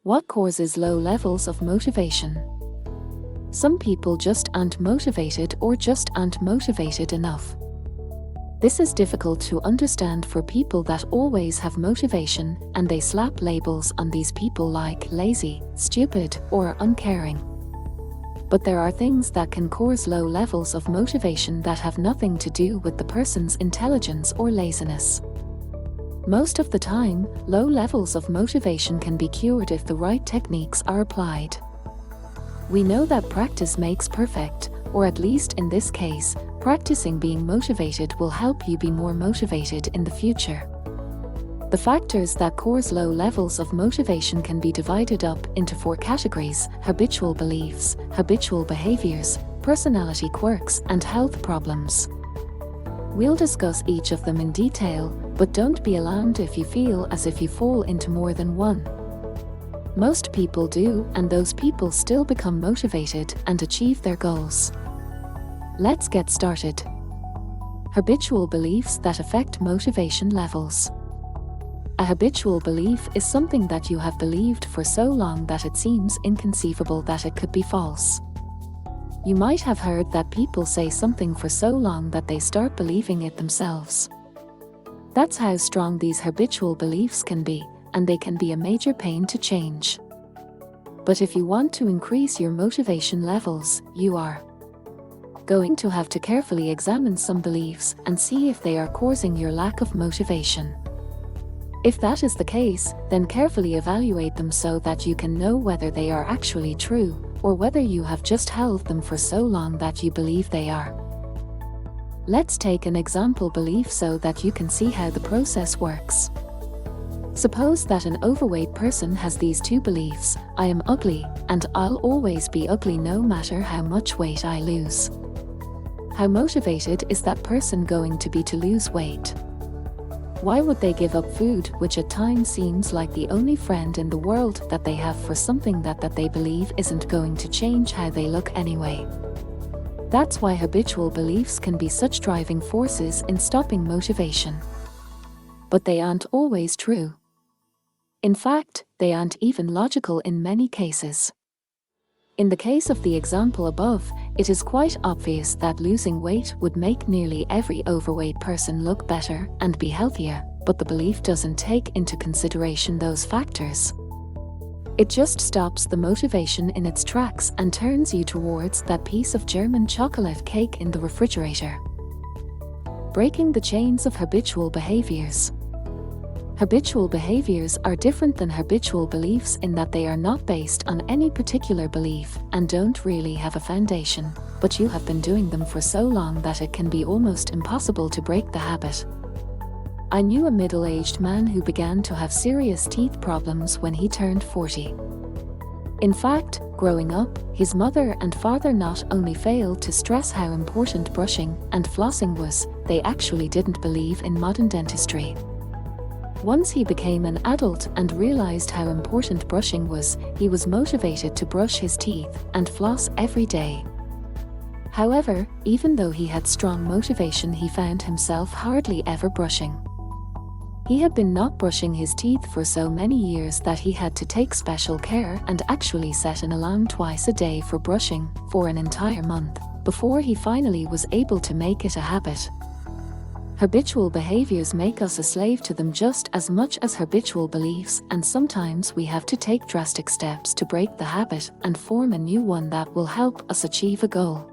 What causes low levels of motivation? Some people just aren't motivated or just aren't motivated enough. This is difficult to understand for people that always have motivation, and they slap labels on these people like lazy, stupid, or uncaring. But there are things that can cause low levels of motivation that have nothing to do with the person's intelligence or laziness. Most of the time, low levels of motivation can be cured if the right techniques are applied. We know that practice makes perfect, or at least in this case, practicing being motivated will help you be more motivated in the future. The factors that cause low levels of motivation can be divided up into 4 categories: habitual beliefs, habitual behaviors, personality quirks, and health problems. We'll discuss each of them in detail, but don't be alarmed if you feel as if you fall into more than one. Most people do, and those people still become motivated and achieve their goals. Let's get started. Habitual beliefs that affect motivation levels. A habitual belief is something that you have believed for so long that it seems inconceivable that it could be false. You might have heard that people say something for so long that they start believing it themselves. That's how strong these habitual beliefs can be, and they can be a major pain to change. But if you want to increase your motivation levels, you are going to have to carefully examine some beliefs and see if they are causing your lack of motivation. If that is the case, then carefully evaluate them so that you can know whether they are actually true, or whether you have just held them for so long that you believe they are. Let's take an example belief so that you can see how the process works. Suppose that an overweight person has these 2 beliefs: I am ugly, and I'll always be ugly no matter how much weight I lose. How motivated is that person going to be to lose weight? Why would they give up food, which at times seems like the only friend in the world that they have, for something that they believe isn't going to change how they look anyway? That's why habitual beliefs can be such driving forces in stopping motivation. But they aren't always true. In fact, they aren't even logical in many cases. In the case of the example above, it is quite obvious that losing weight would make nearly every overweight person look better and be healthier, but the belief doesn't take into consideration those factors. It just stops the motivation in its tracks and turns you towards that piece of German chocolate cake in the refrigerator. Breaking the chains of habitual behaviors. Habitual behaviors are different than habitual beliefs in that they are not based on any particular belief and don't really have a foundation, but you have been doing them for so long that it can be almost impossible to break the habit. I knew a middle-aged man who began to have serious teeth problems when he turned 40. In fact, growing up, his mother and father not only failed to stress how important brushing and flossing was, they actually didn't believe in modern dentistry. Once he became an adult and realized how important brushing was, he was motivated to brush his teeth and floss every day. However, even though he had strong motivation, he found himself hardly ever brushing. He had been not brushing his teeth for so many years that he had to take special care and actually set an alarm twice a day for brushing for an entire month before he finally was able to make it a habit. Habitual behaviors make us a slave to them just as much as habitual beliefs, and sometimes we have to take drastic steps to break the habit and form a new one that will help us achieve a goal.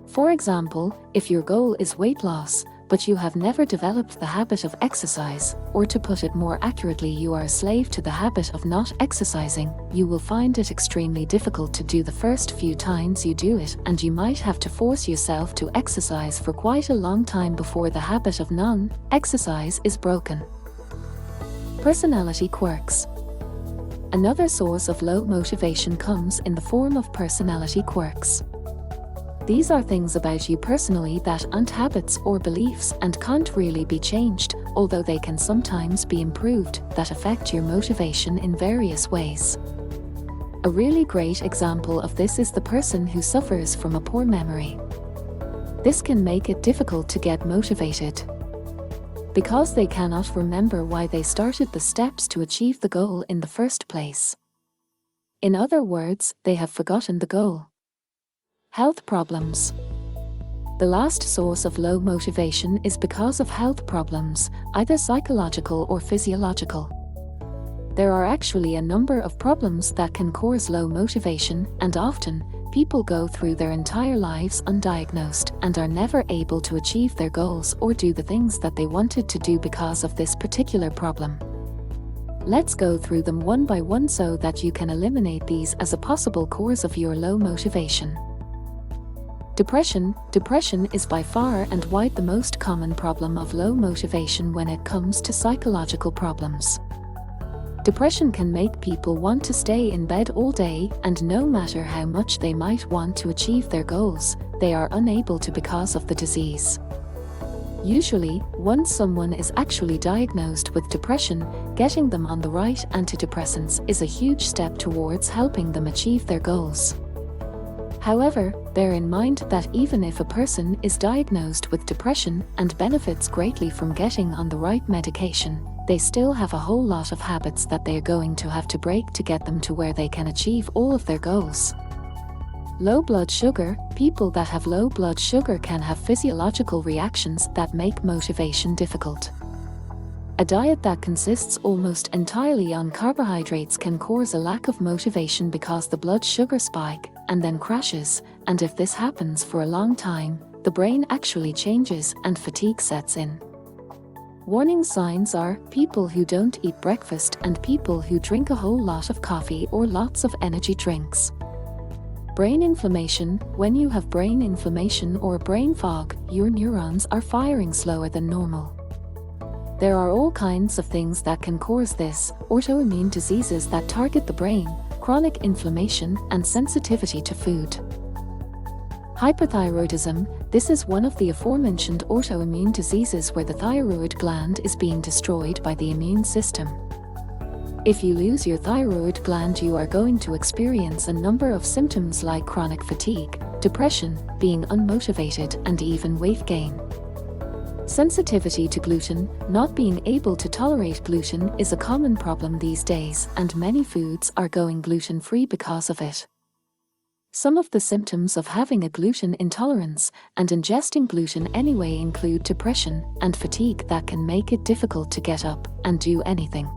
For example, if your goal is weight loss, but you have never developed the habit of exercise, or to put it more accurately, you are a slave to the habit of not exercising, you will find it extremely difficult to do the first few times you do it, and you might have to force yourself to exercise for quite a long time before the habit of non-exercise is broken. Personality quirks. Another source of low motivation comes in the form of personality quirks. These are things about you personally that aren't habits or beliefs and can't really be changed, although they can sometimes be improved, that affect your motivation in various ways. A really great example of this is the person who suffers from a poor memory. This can make it difficult to get motivated, because they cannot remember why they started the steps to achieve the goal in the first place. In other words, they have forgotten the goal. Health problems. The last source of low motivation is because of health problems, either psychological or physiological. There are actually a number of problems that can cause low motivation, and often, people go through their entire lives undiagnosed and are never able to achieve their goals or do the things that they wanted to do because of this particular problem. Let's go through them one by one so that you can eliminate these as a possible cause of your low motivation. Depression. Depression is by far and wide the most common problem of low motivation when it comes to psychological problems. Depression can make people want to stay in bed all day, and no matter how much they might want to achieve their goals, they are unable to because of the disease. Usually, once someone is actually diagnosed with depression, getting them on the right antidepressants is a huge step towards helping them achieve their goals. However, bear in mind that even if a person is diagnosed with depression and benefits greatly from getting on the right medication, they still have a whole lot of habits that they are going to have to break to get them to where they can achieve all of their goals. Low blood sugar. People that have low blood sugar can have physiological reactions that make motivation difficult. A diet that consists almost entirely on carbohydrates can cause a lack of motivation because the blood sugar spike and then crashes, and if this happens for a long time, the brain actually changes and fatigue sets in. Warning signs are people who don't eat breakfast and people who drink a whole lot of coffee or lots of energy drinks. Brain inflammation. When you have brain inflammation or brain fog, your neurons are firing slower than normal. There are all kinds of things that can cause this: autoimmune diseases that target the brain, chronic inflammation, and sensitivity to food. Hyperthyroidism. This is one of the aforementioned autoimmune diseases where the thyroid gland is being destroyed by the immune system. If you lose your thyroid gland, you are going to experience a number of symptoms like chronic fatigue, depression, being unmotivated, and even weight gain. Sensitivity to gluten. Not being able to tolerate gluten is a common problem these days, and many foods are going gluten-free because of it. Some of the symptoms of having a gluten intolerance and ingesting gluten anyway include depression and fatigue that can make it difficult to get up and do anything.